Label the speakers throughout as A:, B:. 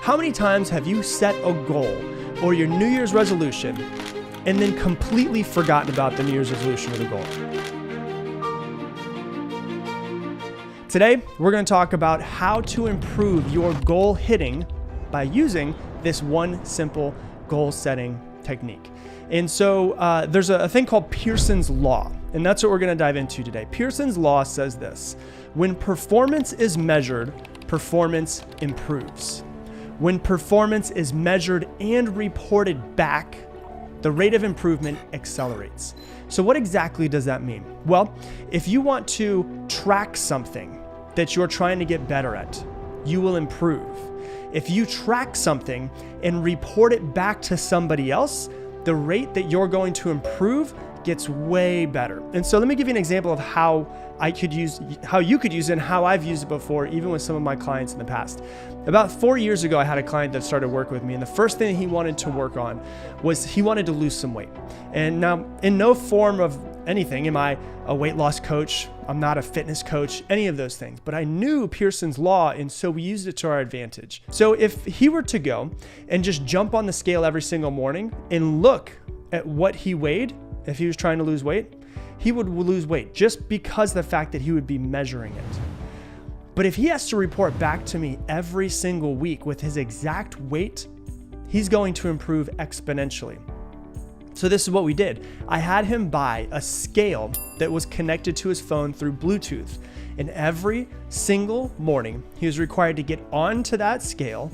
A: How many times have you set a goal or your New Year's resolution and then completely forgotten about the New Year's resolution or the goal? Today, we're going to talk about how to improve your goal hitting by using this one simple goal setting technique. And so there's a thing called Pearson's Law, and that's what we're going to dive into today. Pearson's Law says this: when performance is measured, performance improves. When performance is measured and reported back, the rate of improvement accelerates. So what exactly does that mean? Well, if you want to track something that you're trying to get better at, you will improve. If you track something and report it back to somebody else, the rate that you're going to improve gets way better. And so let me give you an example of how you could use it and how I've used it before, even with some of my clients in the past. About 4 years ago, I had a client that started work with me, and the first thing he wanted to work on was he wanted to lose some weight. And now, in no form of anything am I a weight loss coach, I'm not a fitness coach, any of those things, but I knew Pearson's Law, and so we used it to our advantage. So if he were to go and just jump on the scale every single morning and look at what he weighed, if he was trying to lose weight, he would lose weight just because of the fact that he would be measuring it. But if he has to report back to me every single week with his exact weight, he's going to improve exponentially. So this is what we did. I had him buy a scale that was connected to his phone through Bluetooth. And every single morning, he was required to get onto that scale,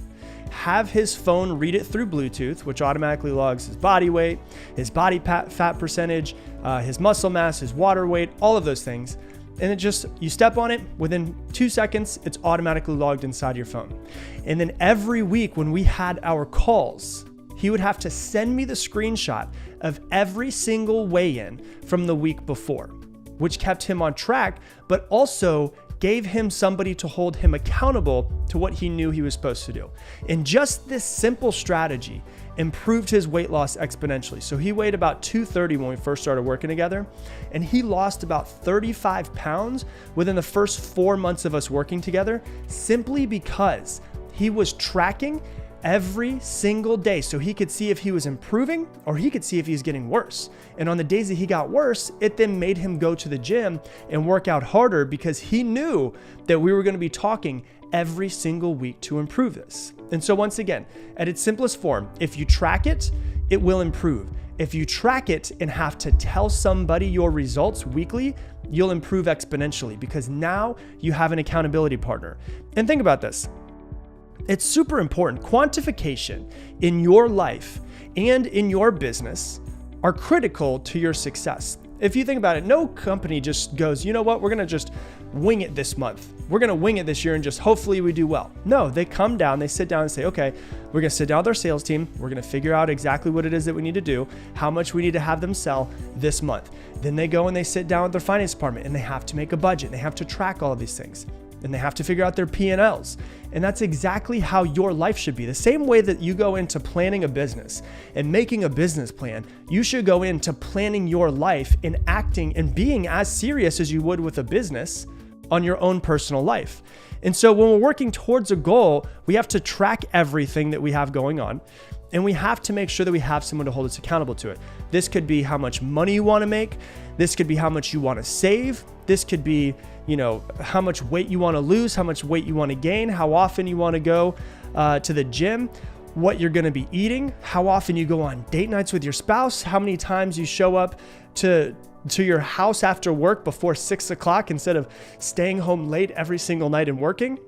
A: have his phone read it through Bluetooth, which automatically logs his body weight, his body fat percentage, his muscle mass, his water weight, all of those things. And you step on it, within 2 seconds, it's automatically logged inside your phone. And then every week when we had our calls, he would have to send me the screenshot of every single weigh-in from the week before, which kept him on track, but also gave him somebody to hold him accountable to what he knew he was supposed to do. And just this simple strategy improved his weight loss exponentially. So he weighed about 230 when we first started working together, and he lost about 35 pounds within the first 4 months of us working together, simply because he was tracking every single day so he could see if he was improving or he could see if he was getting worse. And on the days that he got worse, it then made him go to the gym and work out harder because he knew that we were going to be talking every single week to improve this. And so once again, at its simplest form, if you track it, it will improve. If you track it and have to tell somebody your results weekly, you'll improve exponentially because now you have an accountability partner. And think about this. It's super important. Quantification in your life and in your business are critical to your success. If you think about it, no company just goes, you know what, we're going to just wing it this month. We're going to wing it this year and just hopefully we do well. No, they come down, they sit down and say, okay, we're going to sit down with our sales team. We're going to figure out exactly what it is that we need to do, how much we need to have them sell this month. Then they go and they sit down with their finance department and they have to make a budget. They have to track all of these things. And they have to figure out their P&Ls. And that's exactly how your life should be. The same way that you go into planning a business and making a business plan, you should go into planning your life and acting and being as serious as you would with a business on your own personal life. And so when we're working towards a goal, we have to track everything that we have going on. And we have to make sure that we have someone to hold us accountable to it. This could be how much money you want to make. This could be how much you want to save. This could be, how much weight you want to lose, how much weight you want to gain, how often you want to go to the gym, what you're going to be eating, how often you go on date nights with your spouse, how many times you show up to your house after work before 6 o'clock instead of staying home late every single night and working.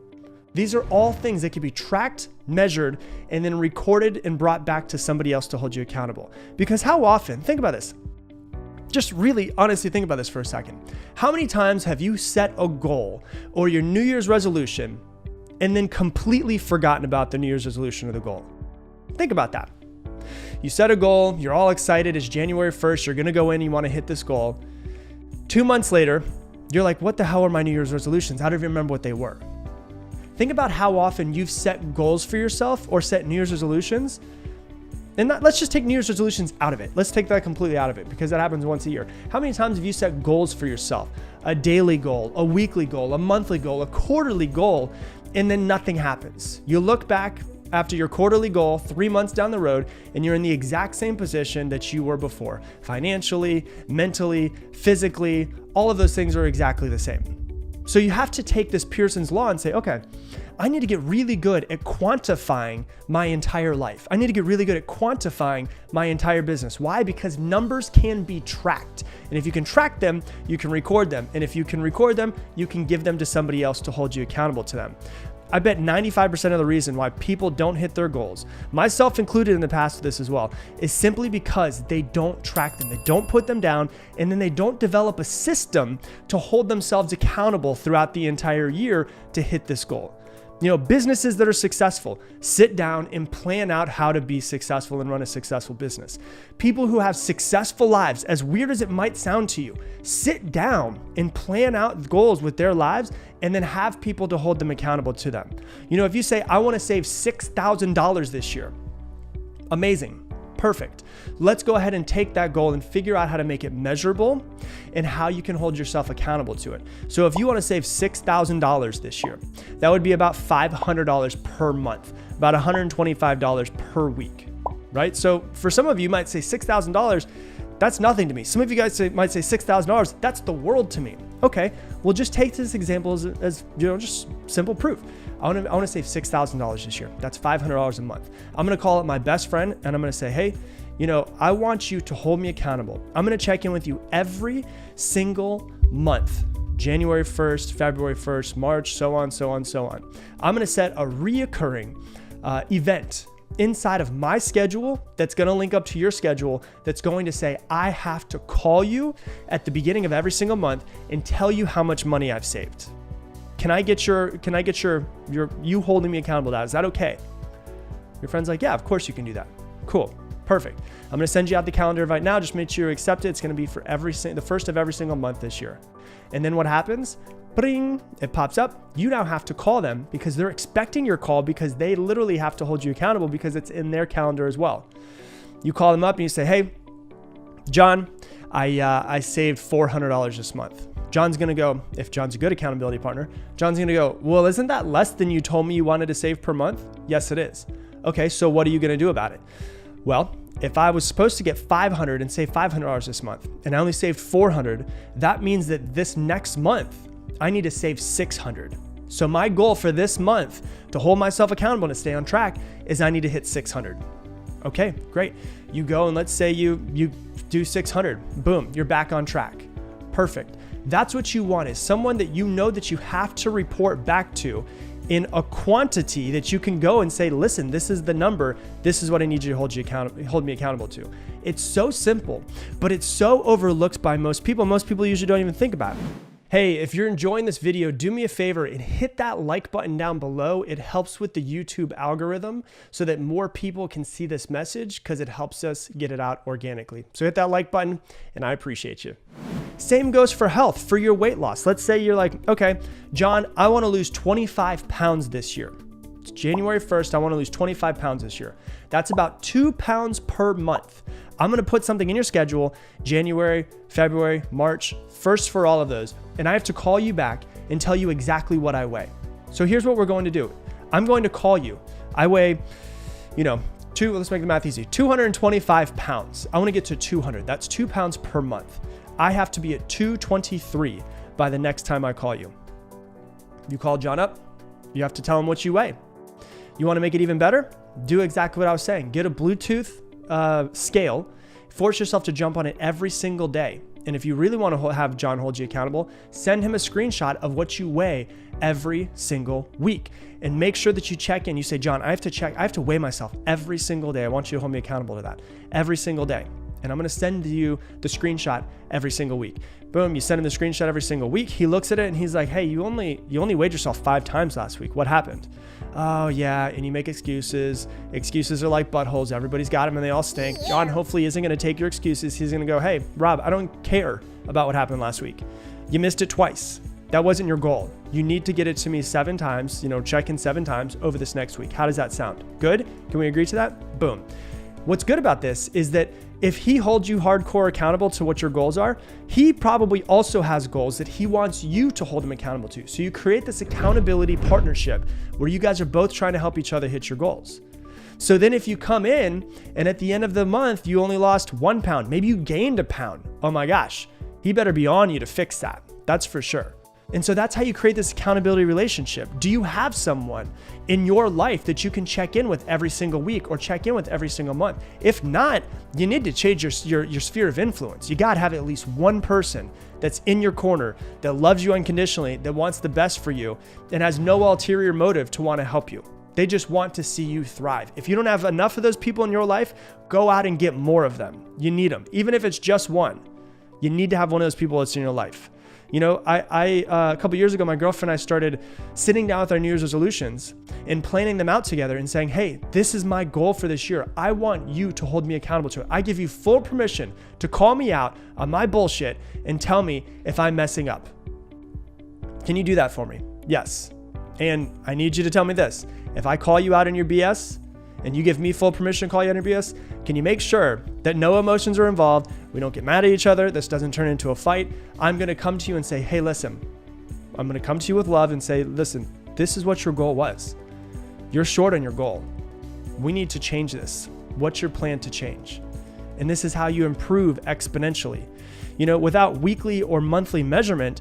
A: These are all things that can be tracked, measured, and then recorded and brought back to somebody else to hold you accountable. Because how often, think about this, just really honestly think about this for a second. How many times have you set a goal or your New Year's resolution and then completely forgotten about the New Year's resolution or the goal? Think about that. You set a goal, you're all excited, it's January 1st, you're gonna go in, you wanna hit this goal. 2 months later, you're like, what the hell are my New Year's resolutions? I don't even remember what they were. Think about how often you've set goals for yourself or set New Year's resolutions. And let's just take New Year's resolutions out of it. Let's take that completely out of it because that happens once a year. How many times have you set goals for yourself? A daily goal, a weekly goal, a monthly goal, a quarterly goal, and then nothing happens. You look back after your quarterly goal 3 months down the road, and you're in the exact same position that you were before. Financially, mentally, physically, all of those things are exactly the same. So you have to take this Pearson's Law and say, okay, I need to get really good at quantifying my entire life. I need to get really good at quantifying my entire business. Why? Because numbers can be tracked. And if you can track them, you can record them. And if you can record them, you can give them to somebody else to hold you accountable to them. I bet 95% of the reason why people don't hit their goals, myself included in the past of this as well, is simply because they don't track them. They don't put them down, and then they don't develop a system to hold themselves accountable throughout the entire year to hit this goal. You know, businesses that are successful sit down and plan out how to be successful and run a successful business. People who have successful lives, as weird as it might sound to you, sit down and plan out goals with their lives and then have people to hold them accountable to them. You know, if you say, I want to save $6,000 this year, amazing. Perfect. Let's go ahead and take that goal and figure out how to make it measurable and how you can hold yourself accountable to it. So if you want to save $6,000 this year, that would be about $500 per month, about $125 per week, right? So for some of you might say $6,000, that's nothing to me. Some of you guys might say $6,000, that's the world to me. Okay, we'll just take this example as you know, just simple proof. I want to save $6,000 this year. That's $500 a month. I'm going to call up my best friend and I'm going to say, hey, you know, I want you to hold me accountable. I'm going to check in with you every single month, January 1st, February 1st, March, so on, so on, so on. I'm going to set a reoccurring event inside of my schedule that's going to link up to your schedule that's going to say, I have to call you at the beginning of every single month and tell you how much money I've saved. Can I get you holding me accountable to that? Is that okay? Your friend's like, yeah, of course you can do that. Cool. Perfect. I'm going to send you out the calendar invite now. Just make sure you accept it. It's going to be for the first of every single month this year. And then what happens? Bring, it pops up. You now have to call them because they're expecting your call because they literally have to hold you accountable because it's in their calendar as well. You call them up and you say, hey, John, I saved $400 this month. John's going to go, if John's a good accountability partner, John's going to go, well, isn't that less than you told me you wanted to save per month? Yes, it is. Okay, so what are you going to do about it? Well, if I was supposed to get $500 and save $500 this month, and I only saved $400, that means that this next month, I need to save $600. So my goal for this month to hold myself accountable and to stay on track is I need to hit $600. Okay, great. You go and let's say you do $600. Boom, you're back on track. Perfect. That's what you want, is someone that you know that you have to report back to in a quantity that you can go and say, listen, this is the number. This is what I need you to hold me accountable to. It's so simple, but it's so overlooked by most people. Most people usually don't even think about it. Hey, if you're enjoying this video, do me a favor and hit that like button down below. It helps with the YouTube algorithm so that more people can see this message because it helps us get it out organically. So hit that like button and I appreciate you. Same goes for health, for your weight loss. Let's say you're like, okay, John, I want to lose 25 pounds this year. It's January 1st. I want to lose 25 pounds this year. That's about 2 pounds per month. I'm going to put something in your schedule, January, February, March, first for all of those. And I have to call you back and tell you exactly what I weigh. So here's what we're going to do. I'm going to call you. I weigh, let's make the math easy, 225 pounds. I want to get to 200. That's 2 pounds per month. I have to be at 223 by the next time I call you. You call John up, you have to tell him what you weigh. You want to make it even better? Do exactly what I was saying. Get a Bluetooth scale, force yourself to jump on it every single day. And if you really want to have John hold you accountable, send him a screenshot of what you weigh every single week and make sure that you check in. You say, John, I have to weigh myself every single day. I want you to hold me accountable to that every single day. And I'm going to send you the screenshot every single week. Boom, you send him the screenshot every single week. He looks at it and he's like, hey, you only weighed yourself 5 times last week. What happened? Oh yeah, and you make excuses. Excuses are like buttholes. Everybody's got them and they all stink. John hopefully isn't going to take your excuses. He's going to go, hey, Rob, I don't care about what happened last week. You missed it twice. That wasn't your goal. You need to get it to me 7 times, check in 7 times over this next week. How does that sound? Good? Can we agree to that? Boom. what's good about this is that if he holds you hardcore accountable to what your goals are, he probably also has goals that he wants you to hold him accountable to. So you create this accountability partnership where you guys are both trying to help each other hit your goals. So then if you come in and at the end of the month, you only lost 1 pound, maybe you gained a pound. Oh my gosh, he better be on you to fix that. That's for sure. And so that's how you create this accountability relationship. Do you have someone in your life that you can check in with every single week or check in with every single month? If not, you need to change your sphere of influence. You got to have at least one person that's in your corner, that loves you unconditionally, that wants the best for you, and has no ulterior motive to want to help you. They just want to see you thrive. If you don't have enough of those people in your life, go out and get more of them. You need them. Even if it's just one, you need to have one of those people that's in your life. You know, a couple years ago, my girlfriend and I started sitting down with our New Year's resolutions and planning them out together and saying, hey, this is my goal for this year. I want you to hold me accountable to it. I give you full permission to call me out on my bullshit and tell me if I'm messing up. Can you do that for me? Yes. And I need you to tell me this. If I call you out on your BS and you give me full permission to call you out on your BS, can you make sure that no emotions are involved? We don't get mad at each other. This doesn't turn into a fight. I'm going to come to you and say, hey, listen, I'm going to come to you with love and say, listen, this is what your goal was. You're short on your goal. We need to change this. What's your plan to change? And this is how you improve exponentially. You know, without weekly or monthly measurement,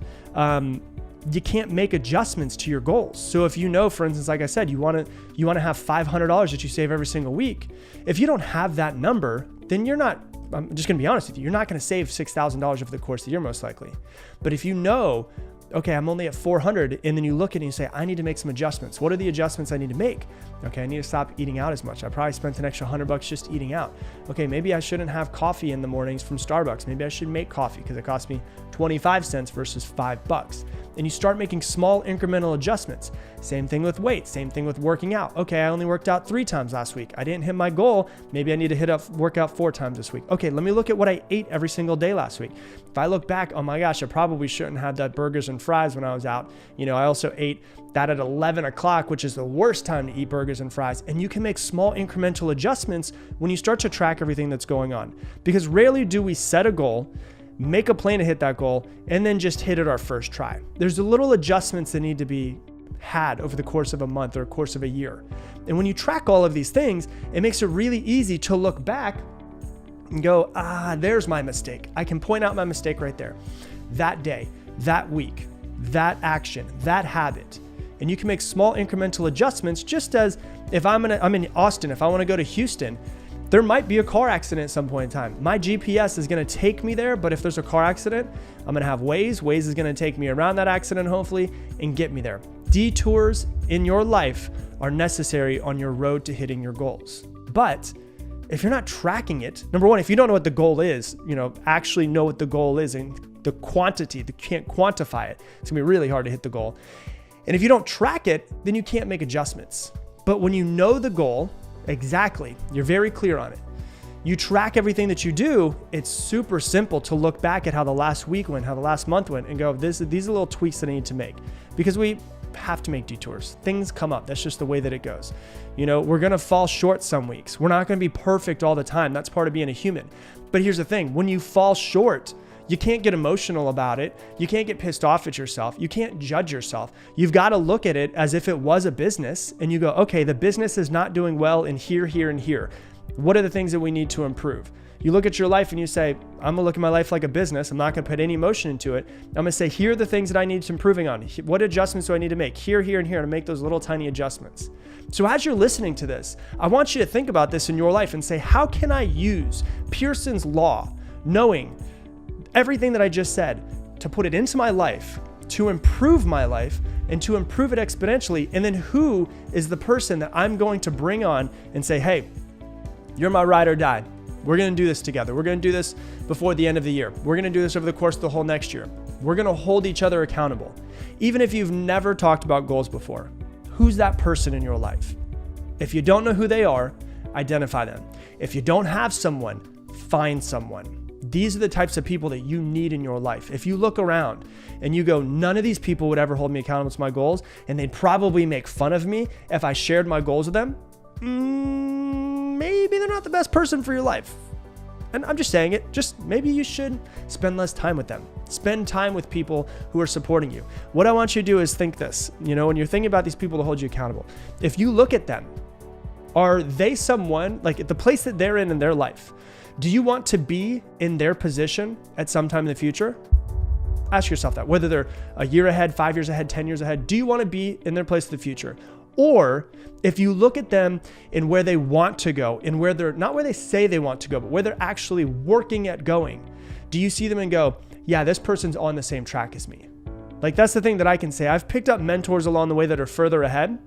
A: you can't make adjustments to your goals. So if you know, for instance, like I said, you want to have $500 that you save every single week. If you don't have that number, then you're not, I'm just going to be honest with you, you're not going to save $6,000 over the course of the year, most likely. But if you know, okay, I'm only at 400, and then you look at it and you say, I need to make some adjustments. What are the adjustments I need to make? Okay, I need to stop eating out as much. I probably spent an extra $100 just eating out. Okay, maybe I shouldn't have coffee in the mornings from Starbucks. Maybe I should make coffee because it costs me 25 cents versus $5. And you start making small incremental adjustments. Same thing with weight, same thing with working out. Okay, I only worked out 3 times last week. I didn't hit my goal. Maybe I need to work out 4 times this week. Okay, let me look at what I ate every single day last week. If I look back, oh my gosh, I probably shouldn't have that burgers and fries when I was out. You know, I also ate that at 11 o'clock, which is the worst time to eat burgers and fries. And you can make small incremental adjustments when you start to track everything that's going on. Because rarely do we set a goal, make a plan to hit that goal, and then just hit it our first try. There's the little adjustments that need to be had over the course of a month or a course of a year. And when you track all of these things, it makes it really easy to look back and go, there's my mistake. I can point out my mistake right there. That day, that week, that action, that habit. And you can make small incremental adjustments, just as if I'm in Austin, if I want to go to Houston, there might be a car accident at some point in time. My GPS is going to take me there, but if there's a car accident, I'm going to have Waze. Waze is going to take me around that accident, hopefully, and get me there. Detours in your life are necessary on your road to hitting your goals. But if you're not tracking it, number one, if you don't know what the goal is, actually know what the goal is and the quantity, you can't quantify it. It's going to be really hard to hit the goal. And if you don't track it, then you can't make adjustments. But when you know the goal, exactly, you're very clear on it, you track everything that you do, it's super simple to look back at how the last week went, how the last month went, and go, these are little tweaks that I need to make. Because we have to make detours. Things come up. That's just the way that it goes. We're going to fall short some weeks. We're not going to be perfect all the time. That's part of being a human. But here's the thing. When you fall short, you can't get emotional about it. You can't get pissed off at yourself. You can't judge yourself. You've got to look at it as if it was a business and you go, okay, the business is not doing well in here, here, and here. What are the things that we need to improve? You look at your life and you say, I'm going to look at my life like a business. I'm not going to put any emotion into it. I'm going to say, here are the things that I need to improving on. What adjustments do I need to make? Here, here, and here to make those little tiny adjustments. So as you're listening to this, I want you to think about this in your life and say, how can I use Pearson's law, knowing everything that I just said, to put it into my life, to improve my life, and to improve it exponentially? And then who is the person that I'm going to bring on and say, hey, you're my ride or die. We're going to do this together. We're going to do this before the end of the year. We're going to do this over the course of the whole next year. We're going to hold each other accountable. Even if you've never talked about goals before, who's that person in your life? If you don't know who they are, identify them. If you don't have someone, find someone. These are the types of people that you need in your life. If you look around and you go, none of these people would ever hold me accountable to my goals, and they'd probably make fun of me if I shared my goals with them, maybe they're not the best person for your life. And I'm just saying it, just maybe you should spend less time with them. Spend time with people who are supporting you. What I want you to do is think this, when you're thinking about these people to hold you accountable, if you look at them, are they someone, like at the place that they're in their life, do you want to be in their position at some time in the future? Ask yourself that, whether they're a year ahead, 5 years ahead, 10 years ahead, do you want to be in their place of the future? Or if you look at them in where they want to go, in where they're not where they say they want to go, but where they're actually working at going, do you see them and go, yeah, this person's on the same track as me? Like, that's the thing that I can say. I've picked up mentors along the way that are further ahead,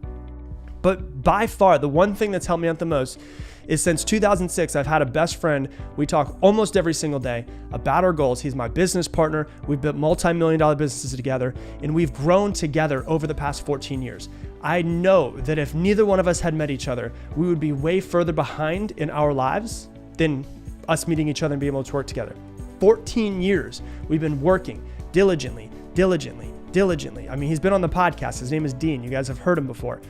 A: but by far, the one thing that's helped me out the most is since 2006, I've had a best friend. We talk almost every single day about our goals. He's my business partner. We've built multi-million-dollar businesses together, and we've grown together over the past 14 years. I know that if neither one of us had met each other, we would be way further behind in our lives than us meeting each other and being able to work together. 14 years we've been working diligently. I mean, he's been on the podcast. His name is Dean. You guys have heard him before.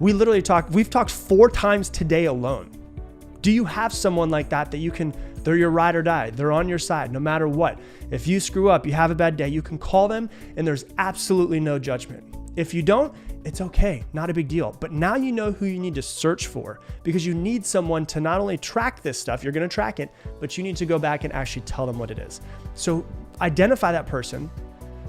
A: We've talked 4 times today alone. Do you have someone like that they're your ride or die. They're on your side no matter what. If you screw up, you have a bad day, you can call them and there's absolutely no judgment. If you don't, it's okay, not a big deal. But now you know who you need to search for, because you need someone to not only track this stuff, you're gonna track it, but you need to go back and actually tell them what it is. So identify that person,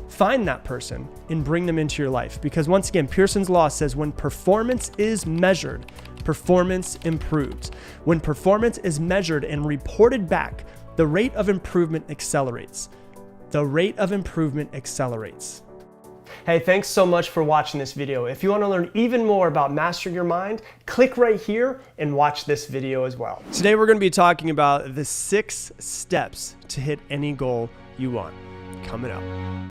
A: find that person, and bring them into your life. Because once again, Pearson's law says when performance is measured, performance improves. When performance is measured and reported back, the rate of improvement accelerates. Hey, thanks so much for watching this video. If you want to learn even more about mastering your mind, click right here and watch this video as well. Today, we're going to be talking about the 6 steps to hit any goal you want. Coming up.